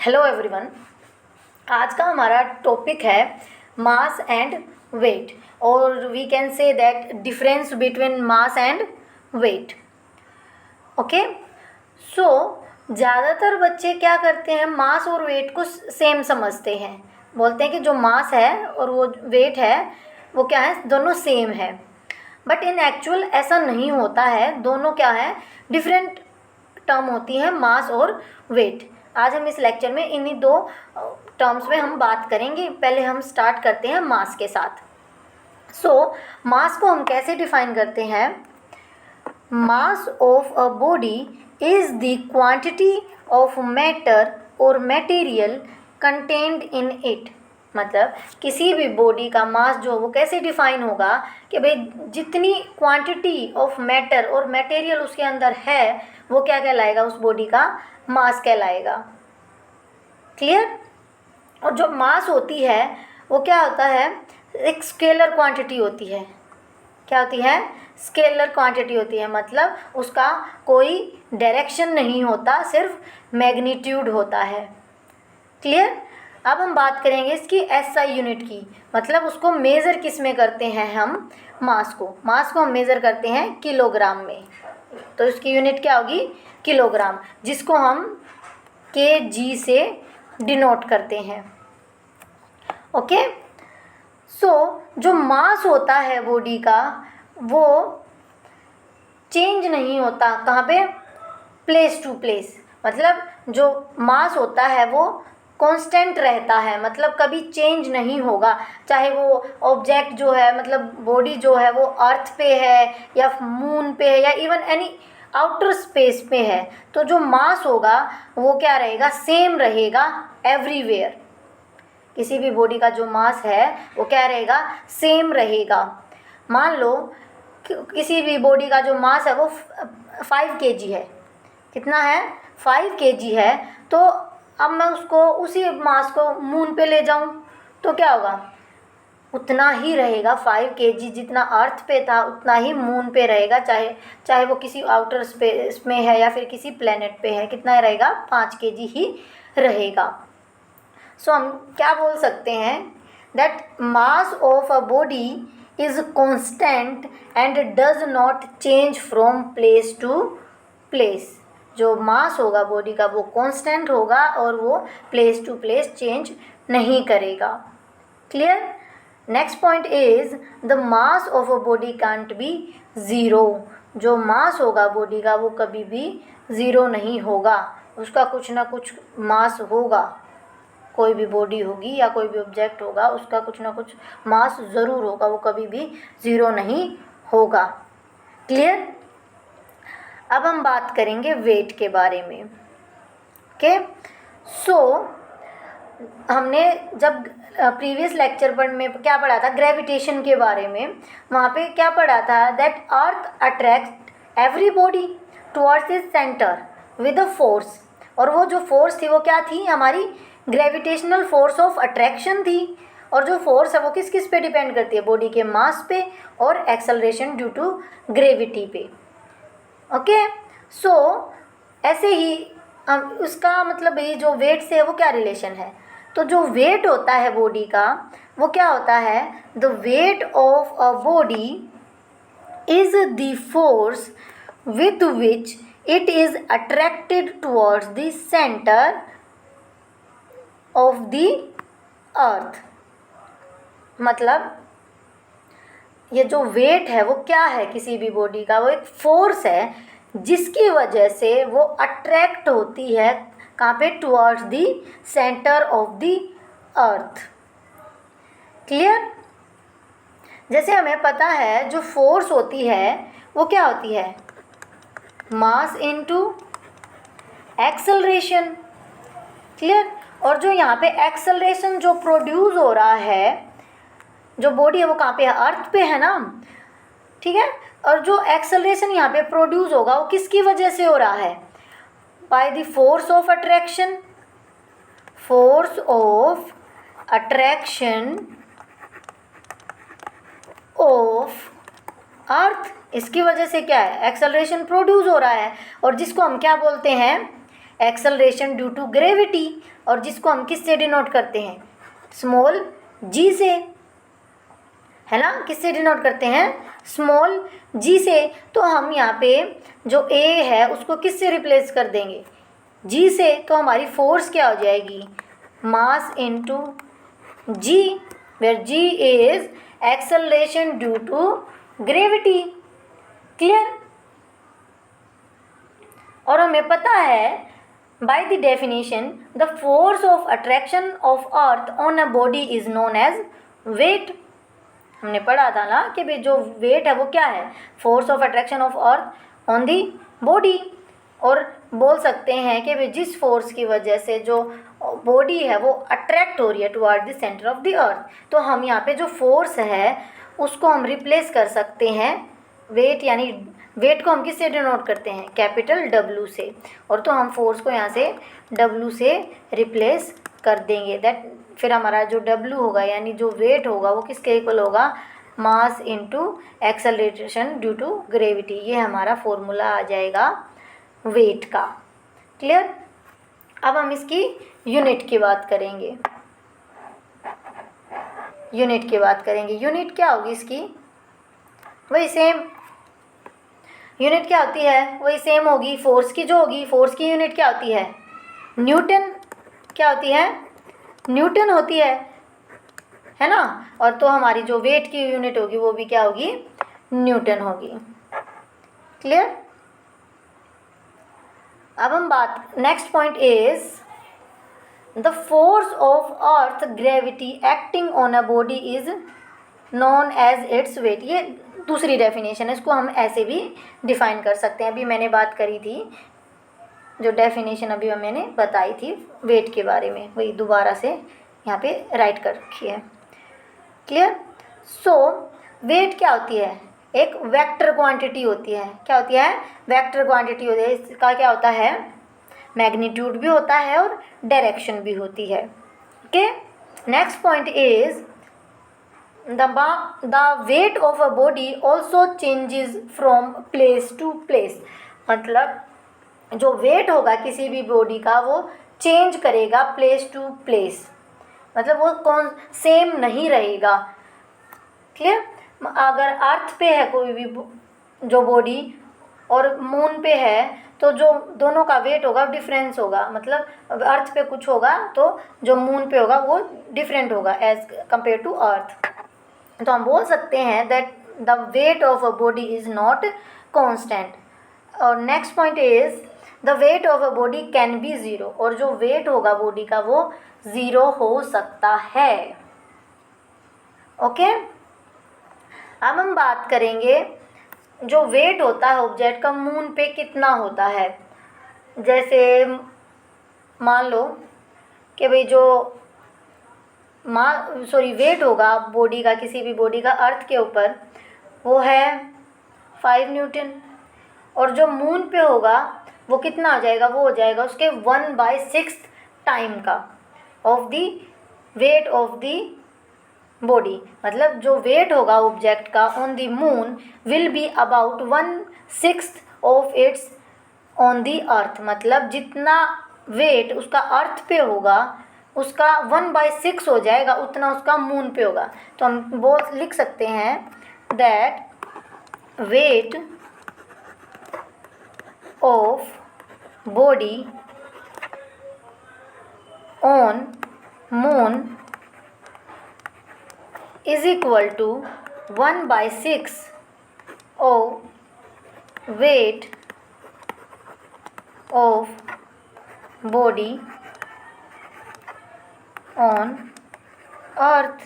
Hello everyone. आज का हमारा टॉपिक है मास एंड वेट, और we can say that difference between mass and weight. Okay, so ज़्यादातर बच्चे क्या करते हैं, मास और वेट को सेम समझते हैं। बोलते हैं कि जो मास है और वो वेट है वो क्या है, दोनों सेम है। बट इन एक्चुअल ऐसा नहीं होता है, दोनों क्या है, डिफरेंट टर्म होती हैं, मास और वेट। आज हम इस लेक्चर में इन्हीं दो टर्म्स में हम बात करेंगे। पहले हम स्टार्ट करते हैं मास के साथ। मास को हम कैसे डिफाइन करते हैं? मास of a body is the quantity of matter और मटेरियल कंटेन्ड इन इट। मतलब किसी भी बॉडी का मास जो वो कैसे डिफाइन होगा कि भाई जितनी क्वांटिटी ऑफ मैटर और मटेरियल उसके अंदर है वो क्या कहलाएगा, उस बॉडी का मास कहलाएगा। क्लियर? और जो मास होती है वो क्या होता है, एक स्केलर क्वांटिटी होती है। क्या होती है? स्केलर क्वांटिटी होती है। मतलब उसका कोई डायरेक्शन नहीं होता, सिर्फ मैग्नीट्यूड होता है। क्लियर? अब हम बात करेंगे इसकी एसआई यूनिट की। मतलब उसको मेज़र किस में करते हैं हम? मास को हम मेज़र करते हैं किलोग्राम में। तो इसकी यूनिट क्या होगी? किलोग्राम, जिसको हम केजी से डिनोट करते हैं। ओके, जो मास होता है बॉडी का वो चेंज नहीं होता। कहाँ पे? Place to place. मतलब जो मास होता है वो कांस्टेंट रहता है, मतलब कभी चेंज नहीं होगा। चाहे वो ऑब्जेक्ट जो है, मतलब बॉडी जो है वो अर्थ पे है या मून पे है या इवन एनी आउटर स्पेस पे है, तो जो मास होगा वो क्या रहेगा, सेम रहेगा एवरीवेयर। किसी भी बॉडी का जो मास है वो क्या रहेगा, सेम रहेगा। मान लो किसी भी बॉडी का जो मास है वो 5 kg है। कितना है? 5 kg है। तो अब मैं उसको उसी मास को मून पे ले जाऊं तो क्या होगा, उतना ही रहेगा। 5 kg जितना अर्थ पे था उतना ही मून पे रहेगा, चाहे वो किसी आउटर स्पेस में है या फिर किसी प्लेनेट पे है। कितना रहेगा? 5 kg ही रहेगा। हम क्या बोल सकते हैं, that mass of a body is constant and does not change from place to place. जो मास होगा बॉडी का वो कांस्टेंट होगा और वो प्लेस टू प्लेस चेंज नहीं करेगा। Clear? Next point is the mass of a body can't be zero. जो मास होगा बॉडी का वो कभी भी ज़ीरो नहीं होगा, उसका कुछ ना कुछ मास होगा। कोई भी बॉडी होगी या कोई भी ऑब्जेक्ट होगा उसका कुछ ना कुछ मास ज़रूर होगा, वो कभी भी ज़ीरो नहीं होगा। क्लियर? अब हम बात करेंगे वेट के बारे में। ओके, हमने जब प्रीवियस लेक्चर में क्या पढ़ा था, ग्रेविटेशन के बारे में, वहाँ पे क्या पढ़ा था, that earth attract every body towards its centre with a force. और वो जो फोर्स थी वो क्या थी, हमारी ग्रेविटेशनल फोर्स ऑफ अट्रैक्शन थी। और जो फोर्स है वो किस किस पे डिपेंड करती है? बॉडी के मास पे और एक्सेलरेशन ड्यू टू ग्रेविटी पे। ओके, ऐसे ही उसका मतलब ये जो वेट से है वो क्या रिलेशन है? तो जो वेट होता है बॉडी का वो क्या होता है, the weight of a body is the force with which it is attracted towards the centre of the earth. मतलब ये जो वेट है वो क्या है किसी भी बॉडी का, वो एक फोर्स है जिसकी वजह से वो अट्रैक्ट होती है कहाँ पे? Towards the centre of the earth. Clear? जैसे हमें पता है जो फोर्स होती है वो क्या होती है, मास इनटू एक्सेलरेशन। क्लियर? और जो यहाँ पे एक्सेलरेशन जो प्रोड्यूस हो रहा है, जो बॉडी है वो कहाँ पे है? अर्थ पे है ना, ठीक है। और जो एक्सेलरेशन यहाँ पे प्रोड्यूस होगा वो किसकी वजह से हो रहा है? By the force of attraction. Force of attraction of अर्थ, इसकी वजह से क्या है? एक्सेलरेशन प्रोड्यूस हो रहा है, और जिसको हम क्या बोलते हैं? एक्सेलरेशन ड्यू टू ग्रेविटी, और जिसको हम किससे डिनोट करते हैं, स्मॉल जी से, है ना, किससे डिनोट करते हैं, स्मॉल जी से। तो हम यहाँ पे जो ए है उसको किससे रिप्लेस कर देंगे, जी से। तो हमारी फोर्स क्या हो जाएगी, mass into g, where g is acceleration due to gravity. Clear. और हमें पता है by the definition the force of attraction of earth on a body is known as weight. हमने पढ़ा था ना कि भाई जो वेट है वो क्या है, force of attraction of earth on the body. और बोल सकते हैं कि भाई जिस फोर्स की वजह से जो बॉडी है वो अट्रैक्ट हो रही है toward the centre of the earth, तो हम यहाँ पे जो फोर्स है उसको हम रिप्लेस कर सकते हैं वेट, यानी वेट को हम किससे डिनोट करते हैं, कैपिटल डब्ल्यू से। और तो हम फोर्स को यहाँ से डब्ल्यू से रिप्लेस कर देंगे। दैट फिर हमारा जो डब्ल्यू होगा यानी जो वेट होगा वो किसके इक्वल होगा, mass into acceleration due to gravity. ये हमारा फॉर्मूला आ जाएगा वेट का। क्लियर। अब हम इसकी यूनिट की बात करेंगे, यूनिट की बात करेंगे। यूनिट क्या होगी इसकी, वही सेम यूनिट क्या होती है, वही सेम होगी फोर्स की जो होगी। फोर्स की यूनिट क्या होती है, न्यूटन। क्या होती है, न्यूटन होती है ना। और तो हमारी जो वेट की यूनिट होगी वो भी क्या होगी, न्यूटन होगी। क्लियर। अब हम बात, next point is the force of earth gravity acting on a body is known as its weight. ये दूसरी डेफिनेशन है, इसको हम ऐसे भी डिफाइन कर सकते हैं। अभी मैंने बात करी थी जो डेफिनेशन अभी मैंने बताई थी वेट के बारे में, वही दोबारा से यहाँ पे राइट कर रखी है। क्लियर। सो वेट क्या होती है, एक वेक्टर क्वांटिटी होती है। क्या होती है, वेक्टर क्वांटिटी होती है। इसका क्या होता है, मैग्नीट्यूड भी होता है और डायरेक्शन भी होती है। Okay. Next point is the weight of a body also changes from place to place। मतलब जो वेट होगा किसी भी बॉडी का वो चेंज करेगा प्लेस टू प्लेस, मतलब वो कौन सेम नहीं रहेगा। क्लियर। अगर अर्थ पे है कोई भी जो बॉडी और मून पे है तो जो दोनों का वेट होगा डिफरेंस होगा, मतलब अर्थ पे कुछ होगा तो जो मून पे होगा वो डिफरेंट होगा एज कंपेयर टू अर्थ। तो हम बोल सकते हैं that the weight of a body is not constant. और next point is the weight of a body can be zero. और जो वेट होगा बॉडी का वो ज़ीरो हो सकता है। ओके। अब हम बात करेंगे जो वेट होता है ऑब्जेक्ट का मून पे कितना होता है। जैसे मान लो कि भाई जो वेट होगा बॉडी का, किसी भी बॉडी का अर्थ के ऊपर, वो है 5 न्यूटन। और जो मून पे होगा वो कितना आ जाएगा, वो हो जाएगा उसके 1/6 टाइम का of the weight of the body. मतलब जो वेट होगा ऑब्जेक्ट का on the moon will be about 1/6 of its on the earth. मतलब जितना वेट उसका अर्थ पे होगा उसका 1/6 हो जाएगा, उतना उसका मून पे होगा। तो हम वो लिख सकते हैं that weight of body on moon is equal to 1/6 of weight of body on earth.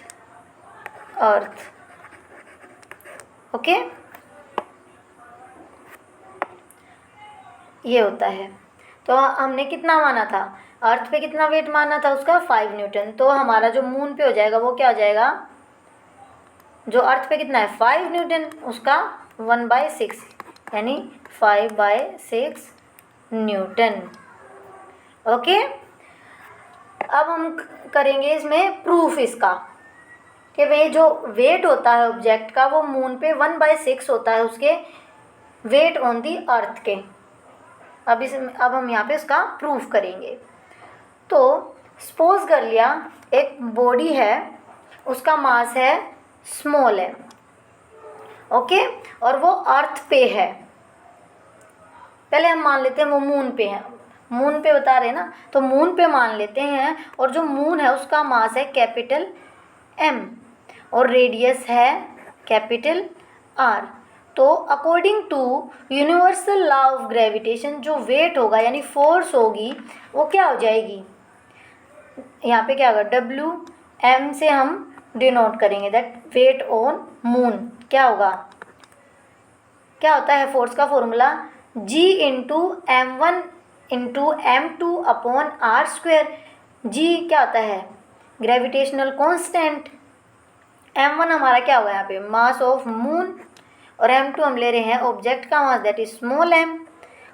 Okay. ये होता है। तो हमने कितना माना था, अर्थ पे कितना वेट माना था उसका 5 न्यूटन। तो हमारा जो मून पे हो जाएगा वो क्या हो जाएगा, जो अर्थ पे कितना है 5 न्यूटन, उसका 1/6 यानी 5/6 न्यूटन। ओके। अब हम करेंगे इसमें प्रूफ इसका कि भाई जो वेट होता है ऑब्जेक्ट का वो मून पे 1/6 होता है उसके वेट ऑन दी अर्थ के। अब हम यहाँ पे उसका प्रूफ करेंगे। तो सपोज कर लिया एक बॉडी है, उसका मास है स्मॉल m, ओके, और वो अर्थ पे है। पहले हम मान लेते हैं वो मून पे है, मून पे बता रहे हैं ना, तो मून पे मान लेते हैं। और जो मून है उसका मास है कैपिटल M और रेडियस है कैपिटल R। तो according to universal law of gravitation जो वेट होगा यानी फोर्स होगी वो क्या हो जाएगी, यहाँ पे क्या होगा, WM से हम डिनोट करेंगे दैट वेट ऑन मून क्या होगा, क्या होता है फोर्स का formula, G into M1 into M2 upon R²। G क्या होता है, ग्रेविटेशनल कांस्टेंट। M1 हमारा क्या होगा यहाँ पे, मास ऑफ मून, और M2 हम ले रहे हैं ऑब्जेक्ट का mass that is small m,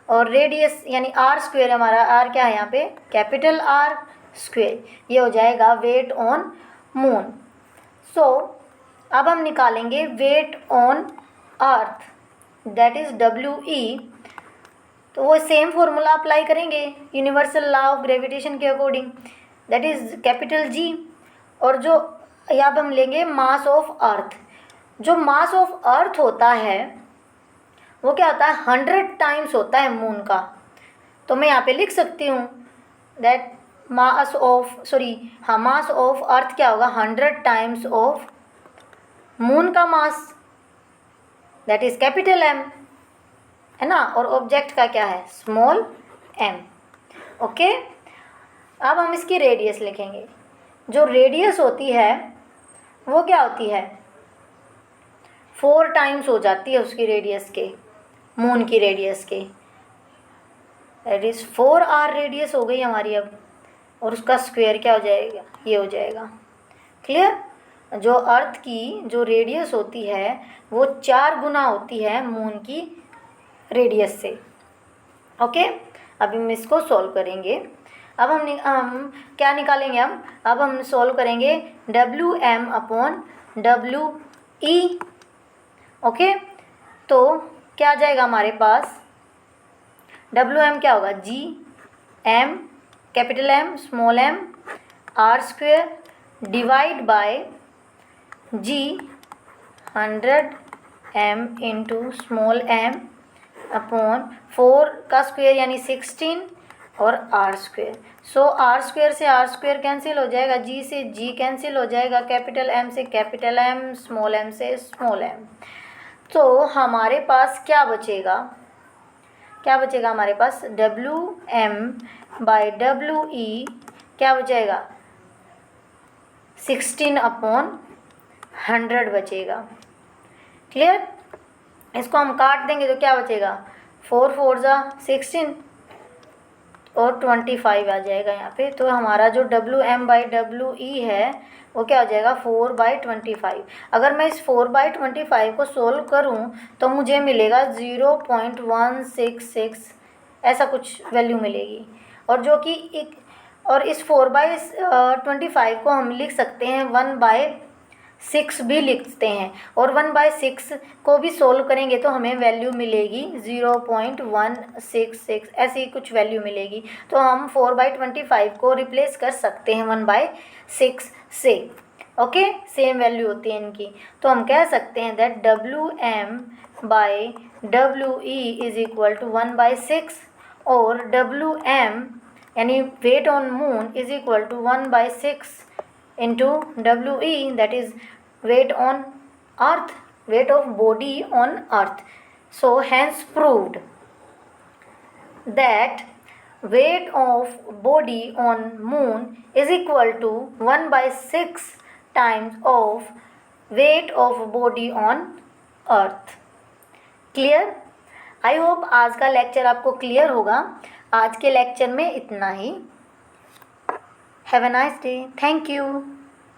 और रेडियस यानी R² हमारा, R क्या है यहाँ पे, कैपिटल R²। ये हो जाएगा वेट ऑन मून। सो अब हम निकालेंगे weight on earth that is WE। तो वो सेम फॉर्मूला अप्लाई करेंगे यूनिवर्सल लॉ ऑफ ग्रेविटेशन के according that is capital G। और जो यहाँ पर हम लेंगे मास ऑफ अर्थ। जो मास ऑफ अर्थ होता है वो क्या होता है, 100 टाइम्स होता है मून का। तो मैं यहाँ पे लिख सकती हूँ दैट मास ऑफ अर्थ क्या होगा, 100 टाइम्स ऑफ मून का mass that is capital M, है ना, और ऑब्जेक्ट का क्या है, स्मॉल m, ओके। अब हम इसकी रेडियस लिखेंगे। जो रेडियस होती है वो क्या होती है, 4 टाइम्स हो जाती है उसकी रेडियस के, मून की रेडियस के, दैट इज 4r रेडियस हो गई हमारी अब, और उसका स्क्वायर क्या हो जाएगा, ये हो जाएगा। क्लियर। जो अर्थ की जो रेडियस होती है वो 4 गुना होती है मून की रेडियस से, ओके। अब हम इसको सॉल्व करेंगे। अब हम क्या निकालेंगे, अब हम सॉल्व करेंगे WM अपॉन WE, ओके। तो क्या आ जाएगा हमारे पास, WM क्या होगा, G M capital M small m R² divide by G 100 m into small m upon 4 का स्क्वायर यानी 16 और R²। सो R² से R² कैंसिल हो जाएगा, G से G कैंसिल हो जाएगा, कैपिटल M से कैपिटल M, स्मॉल m से स्मॉल m। तो हमारे पास क्या बचेगा, हमारे पास WM बाय WE क्या बचेगा, 16 अपॉन 100 बचेगा। क्लियर। इसको हम काट देंगे तो क्या बचेगा, 4 4 जा 16 और 25 आ जाएगा यहाँ पे। तो हमारा जो WM बाई WE है वो क्या हो जाएगा, 4/25। अगर मैं इस 4/25 को सोल्व करूँ तो मुझे मिलेगा 0.166 ऐसा कुछ वैल्यू मिलेगी। और जो कि इस 4/25 को हम लिख सकते हैं 1/6 भी लिखते हैं, और 1/6 को भी सोल्व करेंगे तो हमें वैल्यू मिलेगी 0.166 ऐसी कुछ वैल्यू मिलेगी। तो हम 4/25 को रिप्लेस कर सकते हैं 1/6 से, ओके। सेम वैल्यू होती है इनकी। तो हम कह सकते हैं that WM by WE is equal to 1/6 और WM यानी weight on moon is equal to 1/6 into WE that is weight on earth, weight of body on earth. So hence proved that weight of body on moon is equal to 1/6 times of weight of body on earth. Clear? I hope आज का lecture आपको clear होगा। आज के lecture में इतना ही। Have a nice day. Thank you.